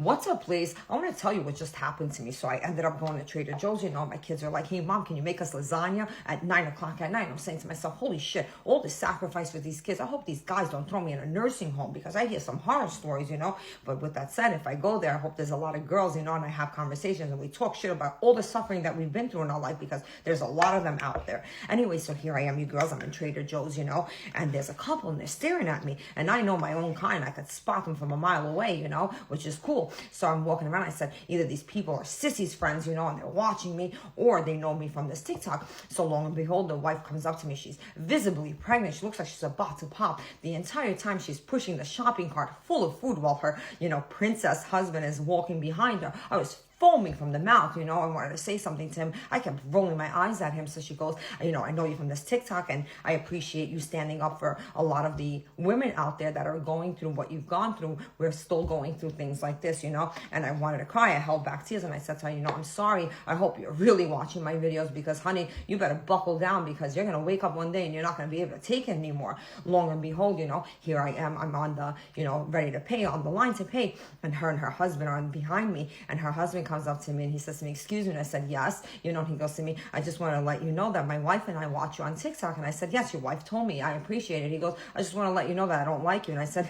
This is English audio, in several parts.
What's up, please? I want to tell you what just happened to me. So I ended up going to Trader Joe's. You know, my kids are like, hey, Mom, can you make us lasagna at 9 o'clock at night? I'm saying to myself, holy shit, all this sacrifice for these kids. I hope these guys don't throw me in a nursing home because I hear some horror stories, you know. But with that said, if I go there, I hope there's a lot of girls, you know, and I have conversations and we talk shit about all the suffering that we've been through in our life because there's a lot of them out there. Anyway, so here I am, you girls. I'm in Trader Joe's, you know, and there's a couple and they're staring at me. And I know my own kind. I could spot them from a mile away, you know, which is cool. So I'm walking around. I said, either these people are Sissy's friends, you know, and they're watching me, or they know me from this TikTok. So long and behold, the wife comes up to me. She's visibly pregnant. She looks like she's about to pop. The entire time she's pushing the shopping cart full of food while her, you know, princess husband is walking behind her. I was foaming from the mouth, you know. I wanted to say something to him. I kept rolling my eyes at him. So she goes, you know, I know you from this TikTok and I appreciate you standing up for a lot of the women out there that are going through what you've gone through. We're still going through things like this, you know. And I wanted to cry. I held back tears and I said to her, you know, I'm sorry. I hope you're really watching my videos because, honey, you better buckle down because you're going to wake up one day and you're not going to be able to take it anymore. Long and behold, you know, here I am. I'm on the, you know, ready to pay, on the line to pay. And her husband are behind me. And her husband comes up to me and he says to me, excuse me. And I said, yes. You know, and he goes to me, I just want to let you know that my wife and I watch you on TikTok. And I said, yes, your wife told me. I appreciate it. He goes, I just want to let you know that I don't like you. And I said,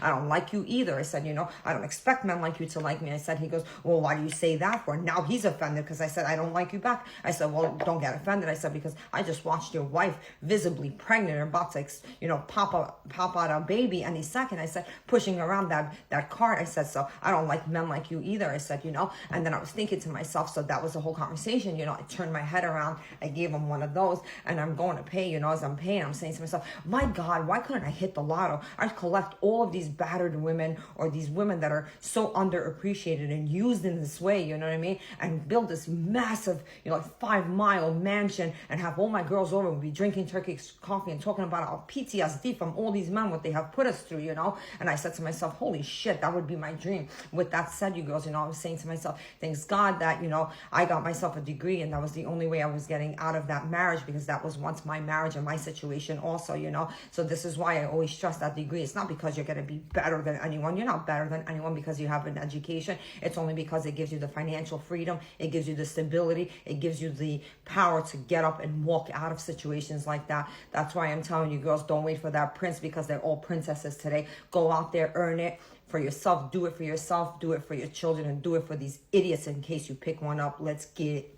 I don't like you either. I said, you know, I don't expect men like you to like me. I said, he goes, well, why do you say that for? Now he's offended because I said, I don't like you back. I said, well, don't get offended. I said, because I just watched your wife visibly pregnant and about to, you know, pop out a baby any second. I said, pushing around that cart. I said, so I don't like men like you either. I said, you know, and then I was thinking to myself, so that was the whole conversation, you know. I turned my head around, I gave him one of those, and I'm going to pay, you know. As I'm paying, I'm saying to myself, my God, why couldn't I hit the lotto? I'd collect all of these battered women or these women that are so underappreciated and used in this way, you know what I mean, and build this massive, you know, like 5-mile mansion and have all my girls over and be drinking Turkish coffee and talking about our PTSD from all these men, what they have put us through, you know. And I said to myself, holy shit, that would be my dream. With that said, you girls, you know, I was saying to myself, thanks God that, you know, I got myself a degree and that was the only way I was getting out of that marriage because that was once my marriage and my situation also, you know. So this is why I always stress that degree. It's not because you're going to be better than anyone. You're not better than anyone because you have an education. It's only because it gives you the financial freedom. It gives you the stability. It gives you the power to get up and walk out of situations like that. That's why I'm telling you girls, don't wait for that prince because they're all princesses today. Go out there, earn it for yourself. Do it for yourself. Do it for your children and do it for these idiots in case you pick one up. Let's get it.